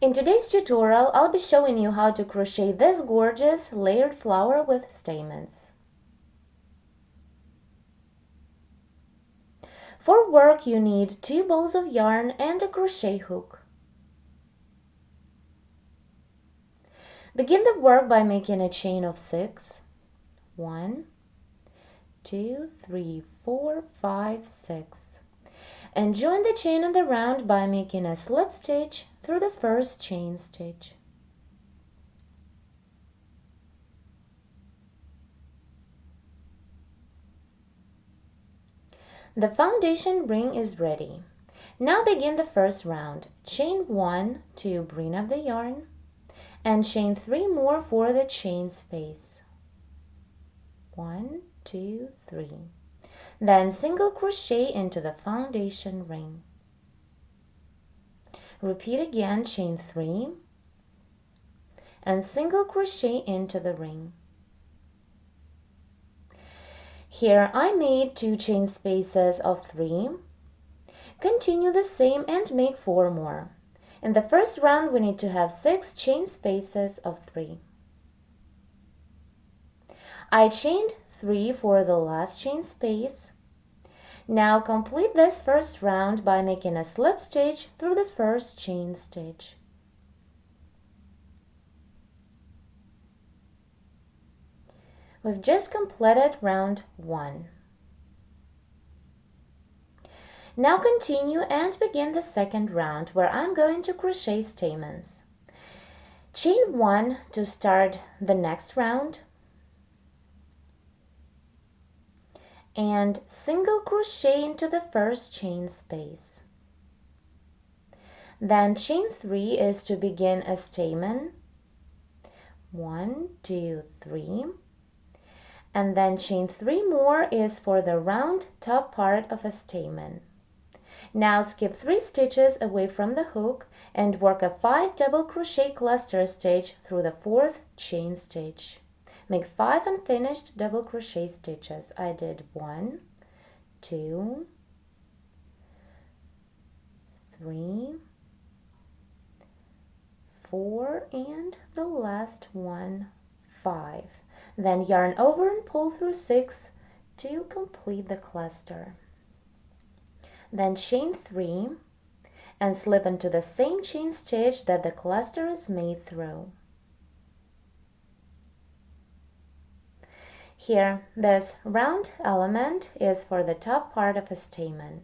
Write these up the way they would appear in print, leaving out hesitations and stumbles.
In today's tutorial, I'll be showing you how to crochet this gorgeous layered flower with stamens. For work, you need 2 balls of yarn and a crochet hook. Begin the work by making a chain of 6. 1, 2, 3, 4, 5, 6. And join the chain in the round by making a slip stitch through the first chain stitch. The foundation ring is ready. Now begin the first round. Chain 1 to bring up the yarn and chain 3 more for the chain space. 1, 2, 3. Then single crochet into the foundation ring. Repeat again, chain 3 and single crochet into the ring. Here I made 2 chain spaces of 3. Continue the same and make 4 more. In the first round we need to have 6 chain spaces of 3. I chained 3 for the last chain space. Now complete this first round by making a slip stitch through the first chain stitch. We've just completed round 1. Now continue and begin the second round where I'm going to crochet stamens. Chain 1 to start the next round and single crochet into the first chain space. Then chain 3 is to begin a stamen. 1, 2, 3. And then chain 3 more is for the round top part of a stamen. Now skip 3 stitches away from the hook and work a 5 double crochet cluster stitch through the 4th chain stitch. Make 5 unfinished double crochet stitches. I did 1, 2, 3, 4, and the last one, 5. Then yarn over and pull through 6 to complete the cluster. Then chain 3 and slip into the same chain stitch that the cluster is made through. Here, this round element is for the top part of a stamen.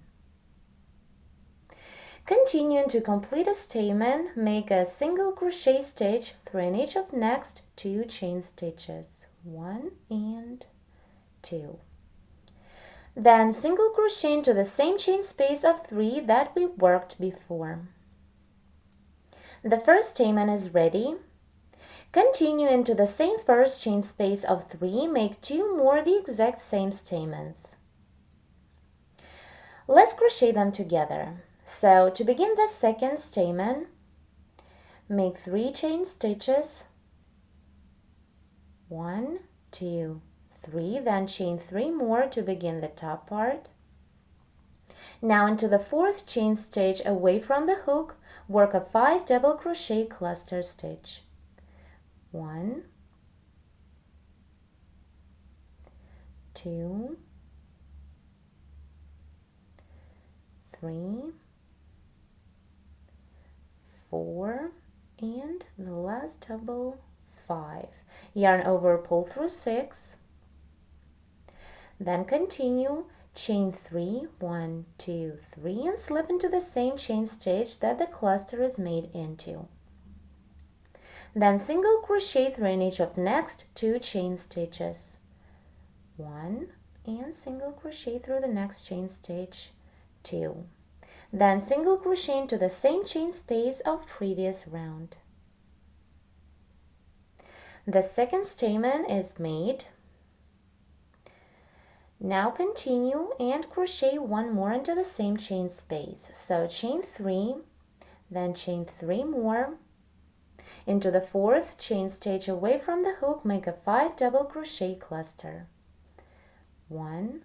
Continuing to complete a stamen, make a single crochet stitch through in each of next 2 chain stitches. 1 and 2. Then single crochet into the same chain space of 3 that we worked before. The first stamen is ready. Continue into the same first chain space of 3, make 2 more the exact same stamens. Let's crochet them together. So to begin the second stamen, make 3 chain stitches. 1, 2, 3, then chain 3 more to begin the top part. Now into the 4th chain stitch away from the hook, work a 5 double crochet cluster stitch. 1, 2, 3, 4, and the last double, 5. Yarn over, pull through 6. Then continue, chain 3, 1, 2, 3, and slip into the same chain stitch that the cluster is made into. Then single crochet through in each of next 2 chain stitches. 1 and single crochet through the next chain stitch, 2. Then single crochet into the same chain space of previous round. The second stamen is made. Now continue and crochet 1 more into the same chain space. So chain 3, then chain 3 more. Into the 4th chain stitch away from the hook, make a 5 double crochet cluster. 1,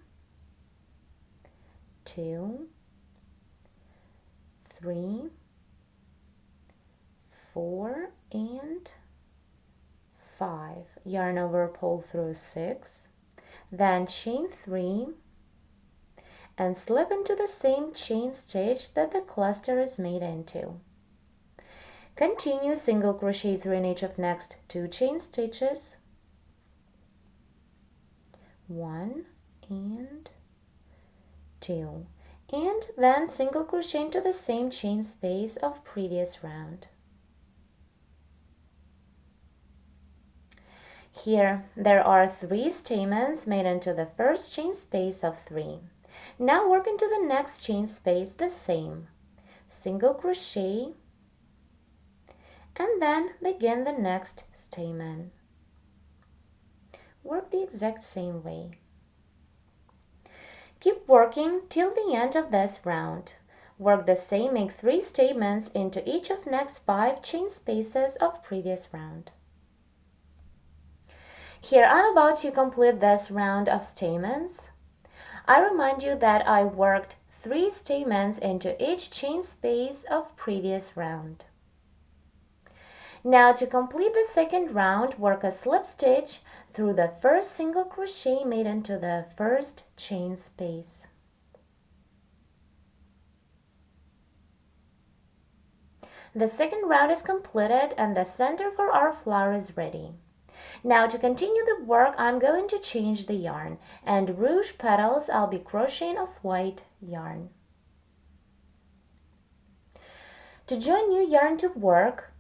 2, 3, 4 and 5. Yarn over, pull through 6, then chain 3 and slip into the same chain stitch that the cluster is made into. Continue single crochet through in each of next 2 chain stitches, 1 and 2, and then single crochet into the same chain space of previous round. Here there are 3 stamens made into the first chain space of 3. Now work into the next chain space the same, single crochet, and then begin the next stamen. Work the exact same way. Keep working till the end of this round. Work the same, make 3 stamens into each of next 5 chain spaces of previous round. Here I'm about to complete this round of stamens. I remind you that I worked 3 stamens into each chain space of previous round. Now to complete the second round, work a slip stitch through the first single crochet made into the first chain space. The second round is completed and the center for our flower is ready. Now to continue the work, I'm going to change the yarn, and Ruche petals I'll be crocheting of white yarn. To join new yarn to work,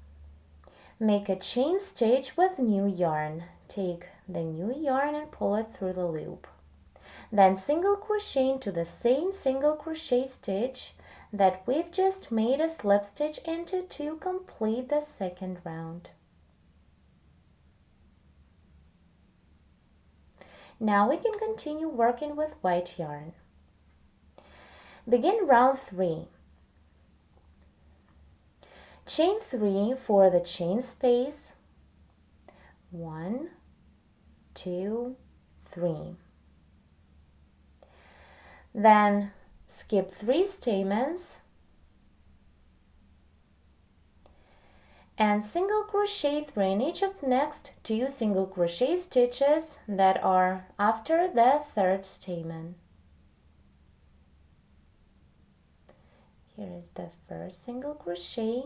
make a chain stitch with new yarn. Take the new yarn and pull it through the loop. Then single crochet into the same single crochet stitch that we've just made a slip stitch into to complete the second round. Now we can continue working with white yarn. Begin round 3. Chain 3 for the chain space, 1, 2, 3. Then skip 3 stamens and single crochet through in each of next 2 single crochet stitches that are after the third stamen. Here is the first single crochet,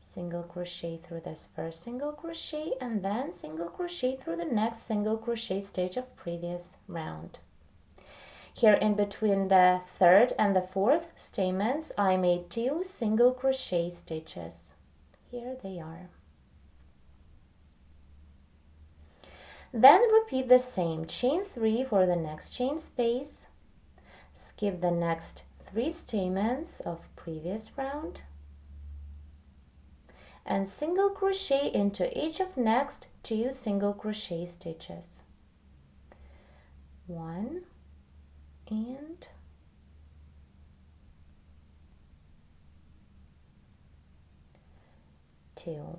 single crochet through this first single crochet, and then single crochet through the next single crochet stitch of previous round. Here in between the third and the fourth stamens, I made 2 single crochet stitches. Here they are. Then repeat the same. Chain 3 for the next chain space. Skip the next 3 stamens of previous round. And single crochet into each of next 2 single crochet stitches. 1 and 2.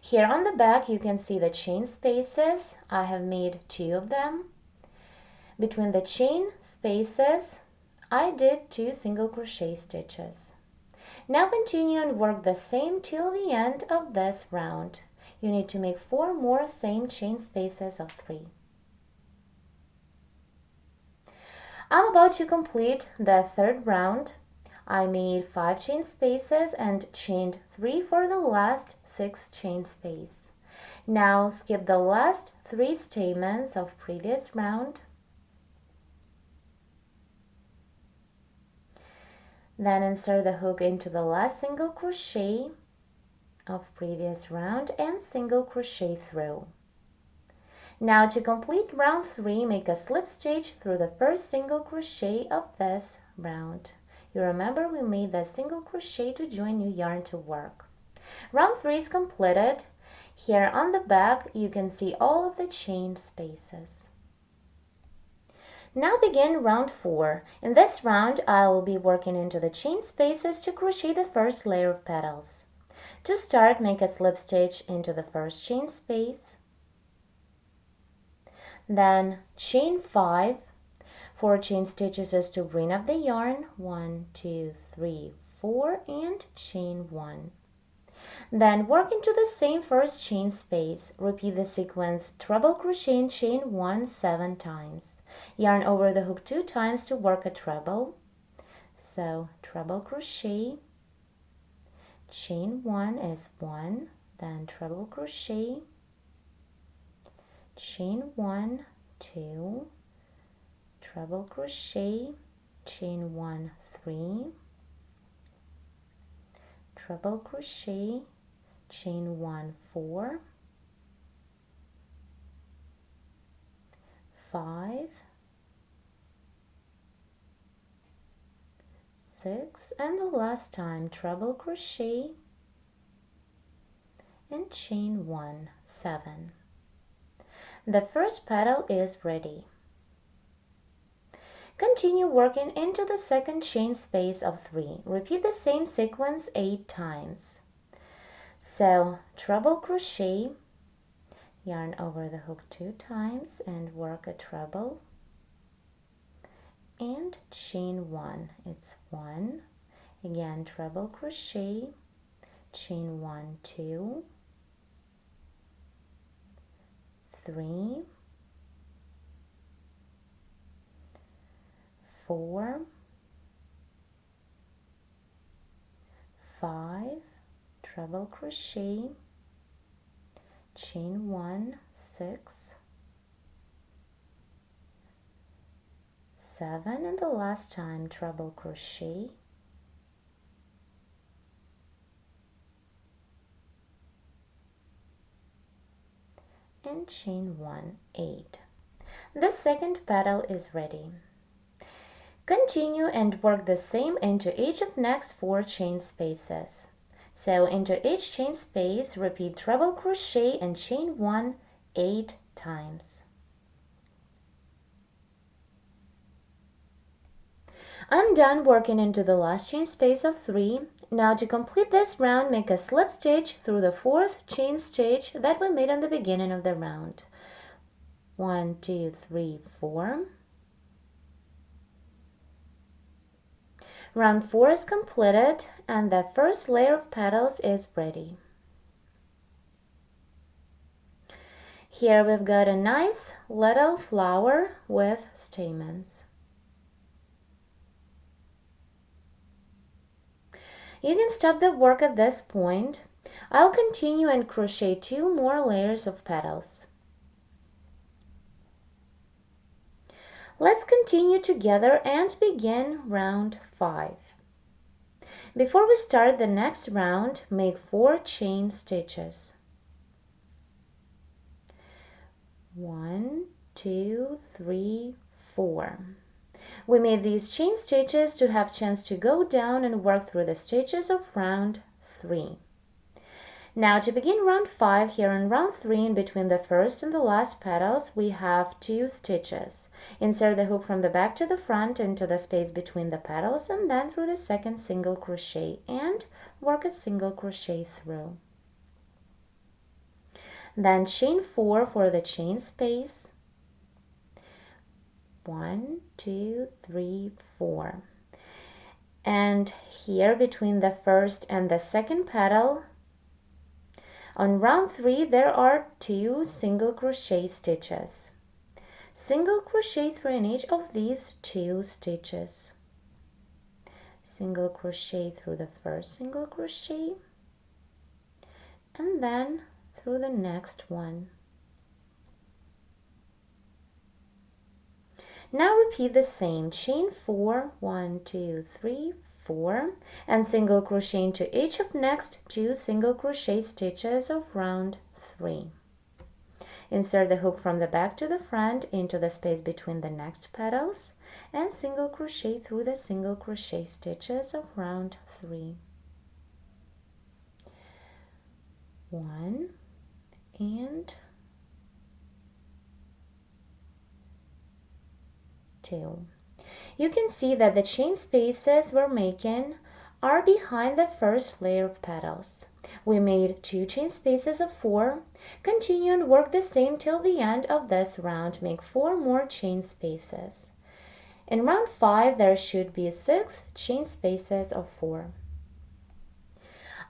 Here on the back you can see the chain spaces. I have made 2 of them. Between the chain spaces I did 2 single crochet stitches. Now continue and work the same till the end of this round. You need to make 4 more same chain spaces of 3. I'm about to complete the third round. I made 5 chain spaces and chained 3 for the last 6 chain space. Now skip the last 3 stamens of previous round. Then insert the hook into the last single crochet of previous round and single crochet through. Now to complete round 3, make a slip stitch through the first single crochet of this round. You remember we made the single crochet to join new yarn to work. Round 3 is completed. Here on the back you can see all of the chain spaces. Now begin round 4. In this round I will be working into the chain spaces to crochet the first layer of petals. To start, make a slip stitch into the first chain space. Then chain 5. 4 chain stitches is to bring up the yarn. 1, 2, 3, 4 and chain 1. Then work into the same first chain space. Repeat the sequence treble crochet and chain 1 7 times. Yarn over the hook 2 times to work a treble. So treble crochet, chain 1 is 1, then treble crochet, chain 1 2, treble crochet, chain 1 3, treble crochet, chain 1 4, 5, 6, and the last time treble crochet and chain 1 7. The first petal is ready. Continue working into the second chain space of 3. Repeat the same sequence 8 times. So treble crochet, yarn over the hook 2 times and work a treble, and chain 1, it's 1, again treble crochet, chain 1 2, 3, 4, 5, treble crochet, chain 1 6, 7, and the last time treble crochet, and chain 1 8. The second petal is ready. Continue and work the same into each of next 4 chain spaces. So into each chain space, repeat treble crochet and chain 1 8 times. I'm done working into the last chain space of 3. Now to complete this round, make a slip stitch through the 4th chain stitch that we made on the beginning of the round. 1 2 3 4. Round 4 is completed and the first layer of petals is ready. Here we've got a nice little flower with stamens. You can stop the work at this point. I'll continue and crochet 2 more layers of petals. Let's continue together and begin round 5. Before we start the next round, make 4 chain stitches. 1 2 3 4. We made these chain stitches to have chance to go down and work through the stitches of round 3. Now to begin round 5, here in round 3, in between the first and the last petals, we have 2 stitches. Insert the hook from the back to the front into the space between the petals and then through the second single crochet and work a single crochet through. Then chain 4 for the chain space. 1 2 3 4. And here between the first and the second petal, on round 3 there are 2 single crochet stitches. Single crochet through in each of these 2 stitches. Single crochet through the first single crochet and then through the next one. Now repeat the same, chain 4, 1 2 3 4, and single crochet into each of next 2 single crochet stitches of round 3. Insert the hook from the back to the front into the space between the next petals and single crochet through the single crochet stitches of round 3. 1 and 2. You can see that the chain spaces we're making are behind the first layer of petals. We made 2 chain spaces of 4. Continue and work the same till the end of this round. Make 4 more chain spaces. In round 5 there should be 6 chain spaces of 4.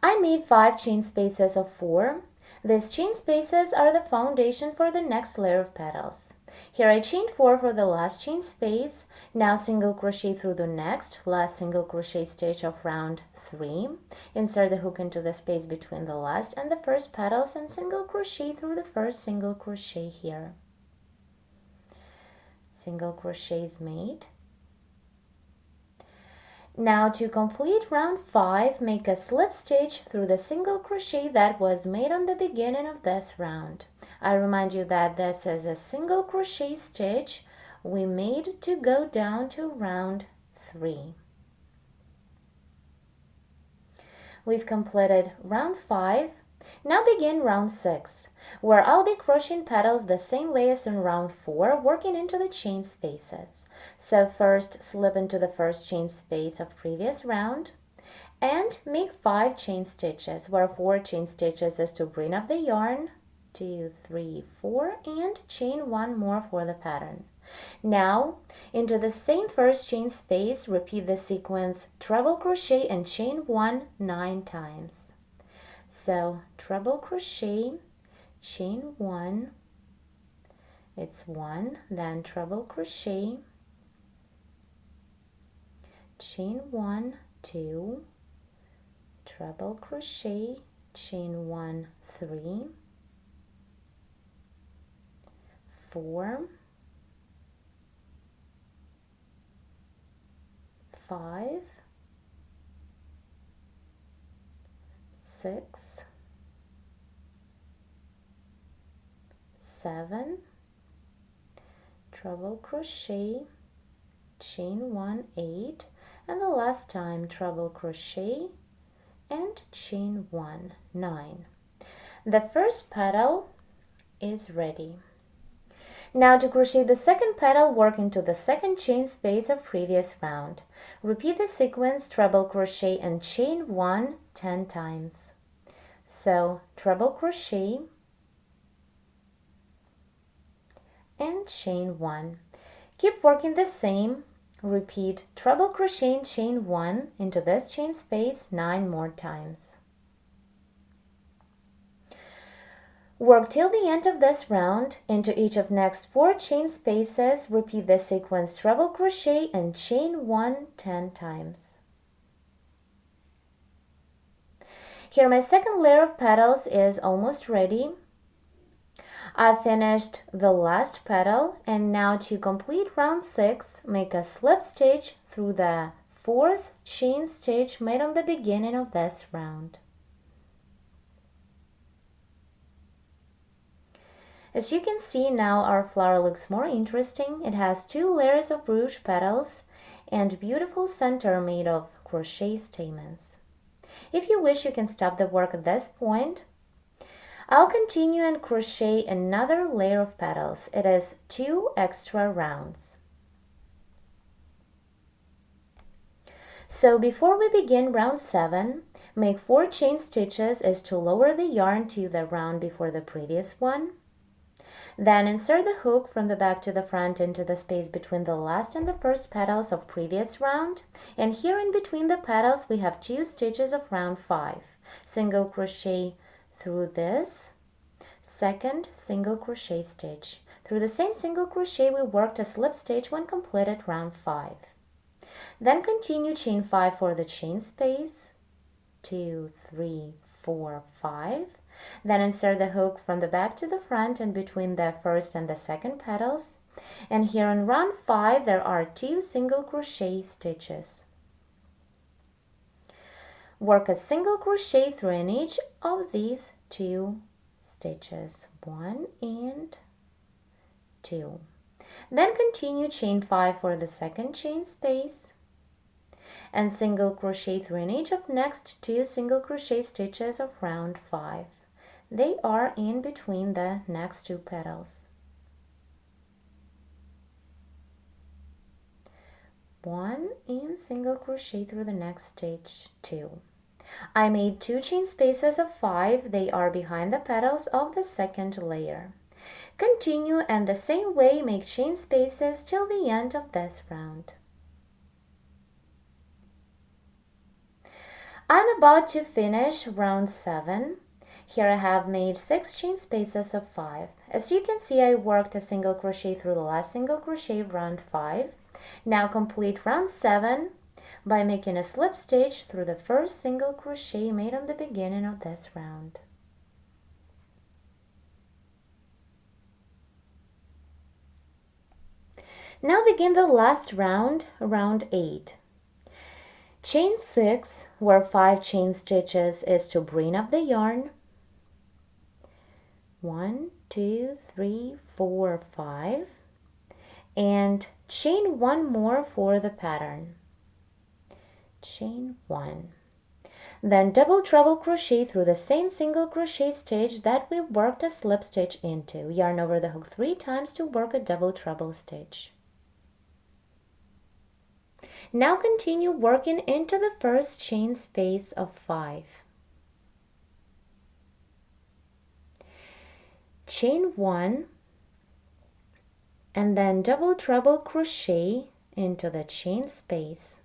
I made 5 chain spaces of 4. These chain spaces are the foundation for the next layer of petals. Here I chained 4 for the last chain space. Now single crochet through the next last single crochet stitch of round 3. Insert the hook into the space between the last and the first petals and single crochet through the first single crochet here. Single crochet is made. Now to complete round 5, make a slip stitch through the single crochet that was made on the beginning of this round. I remind you that this is a single crochet stitch we made to go down to round 3. We've completed round 5. Now begin round 6, where I'll be crocheting petals the same way as in round 4, working into the chain spaces. So first slip into the first chain space of previous round and make 5 chain stitches, where 4 chain stitches is to bring up the yarn, 2, 3, 4, and chain 1 more for the pattern. Now into the same first chain space, repeat the sequence treble crochet and chain 1 9 times. So treble crochet, chain 1, it's 1, then treble crochet, chain 1, 2, treble crochet, chain 1, 3, 4, 5, 6, 7, treble crochet, chain 1, 8, and the last time treble crochet and chain 1, 9. The first petal is ready. Now to crochet the second petal, work into the second chain space of previous round. Repeat the sequence treble crochet and chain 1 10 times. So treble crochet and chain 1. Keep working the same. Repeat treble crochet and chain 1 into this chain space 9 more times. Work till the end of this round. Into each of next 4 chain spaces, repeat the sequence treble crochet and chain 1 10 times. Here my second layer of petals is almost ready. I finished the last petal, and now to complete round 6, make a slip stitch through the 4th chain stitch made on the beginning of this round. As you can see now, our flower looks more interesting. It has 2 layers of ruche petals and beautiful center made of crochet stamens. If you wish, you can stop the work at this point. I'll continue and crochet another layer of petals. It is 2 extra rounds. So before we begin round 7, make 4 chain stitches as to lower the yarn to the round before the previous one. Then insert the hook from the back to the front into the space between the last and the first petals of previous round. And here in between the petals we have 2 stitches of round 5. Single crochet through this, second single crochet stitch. Through the same single crochet we worked a slip stitch when completed round 5. Then continue chain 5 for the chain space, 2, 3, 4, 5. Then insert the hook from the back to the front and between the first and the second petals. And here in round 5 there are 2 single crochet stitches. Work a single crochet through in each of these 2 stitches, 1 and 2. Then continue chain 5 for the second chain space and single crochet through in each of next 2 single crochet stitches of round 5. They are in between the next 2 petals. 1 and single crochet through the next stitch, 2. I made 2 chain spaces of 5. They are behind the petals of the second layer. Continue and the same way make chain spaces till the end of this round. I'm about to finish round 7. Here I have made 6 chain spaces of 5. As you can see, I worked a single crochet through the last single crochet of round 5. Now complete round 7 by making a slip stitch through the first single crochet made on the beginning of this round. Now begin the last round, round 8. Chain 6, where 5 chain stitches is to bring up the yarn. 1, 2, 3, 4, 5. And chain 1 more for the pattern. Chain 1. Then double treble crochet through the same single crochet stitch that we worked a slip stitch into. Yarn over the hook 3 times to work a double treble stitch. Now continue working into the first chain space of 5. Chain 1 and then double treble crochet into the chain space.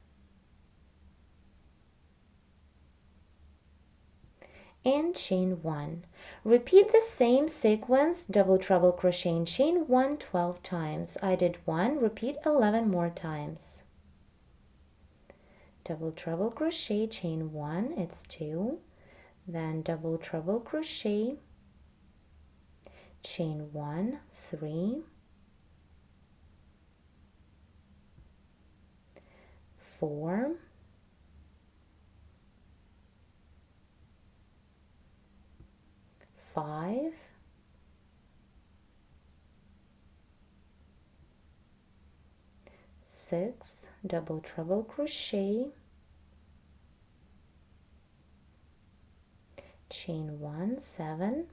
And chain 1. Repeat the same sequence, double treble crochet and chain 1 12 times. I did 1, repeat 11 more times. Double treble crochet, chain 1, it's 2, then double treble crochet, chain 1, 3, 4, 5, 6, double treble crochet, chain 1, 7,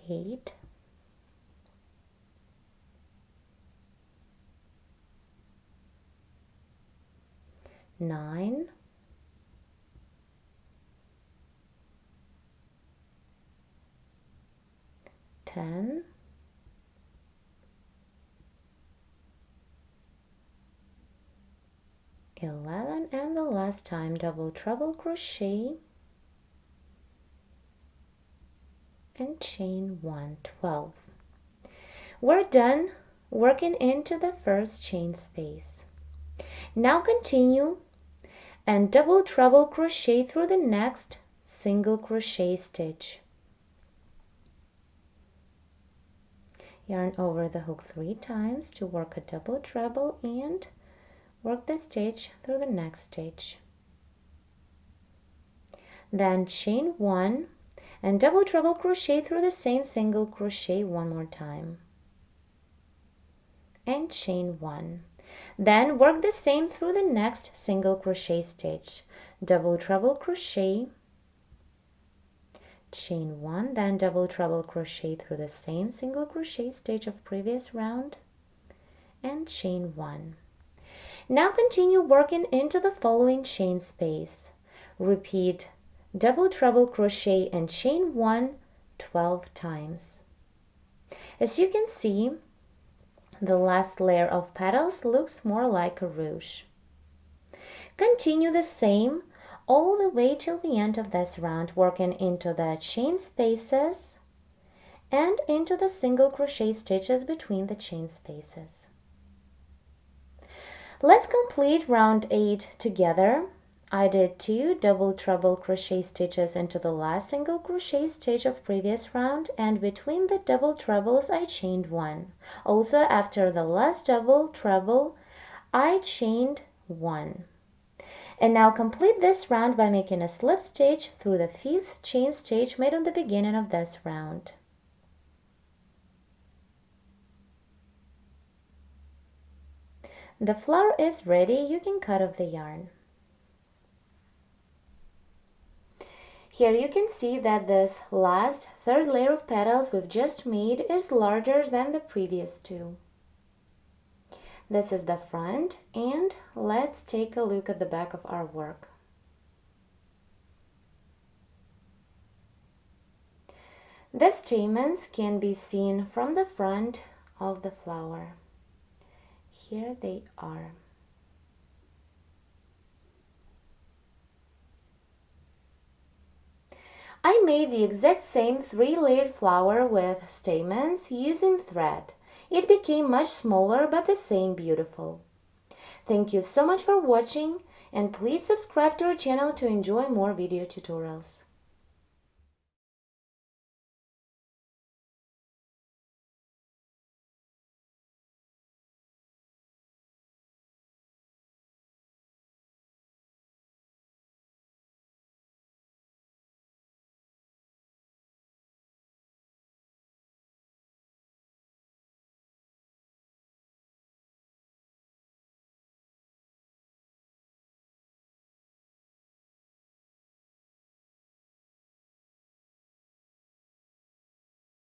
8, 9, 10, 11, and the last time double treble crochet and chain 1, 12. We're done working into the first chain space. Now continue and double treble crochet through the next single crochet stitch. Yarn over the hook 3 times to work a double treble and work the stitch through the next stitch. Then chain 1 and double treble crochet through the same single crochet one more time. And chain 1. Then work the same through the next single crochet stitch. Double treble crochet, chain 1, then double treble crochet through the same single crochet stitch of previous round and chain 1. Now continue working into the following chain space. Repeat double treble crochet and chain 1 12 times. As you can see, the last layer of petals looks more like a ruche. Continue the same all the way till the end of this round, working into the chain spaces and into the single crochet stitches between the chain spaces. Let's complete round 8 together. I did 2 double treble crochet stitches into the last single crochet stitch of previous round, and between the double trebles I chained 1. Also after the last double treble I chained 1. And now complete this round by making a slip stitch through the 5th chain stitch made on the beginning of this round. The flower is ready, you can cut off the yarn. Here you can see that this last 3rd layer of petals we've just made is larger than the previous 2. This is the front, and let's take a look at the back of our work. The stamens can be seen from the front of the flower. here they are. I made the exact same 3-layered flower with stamens using thread. It became much smaller but the same beautiful. Thank you so much for watching, and please subscribe to our channel to enjoy more video tutorials.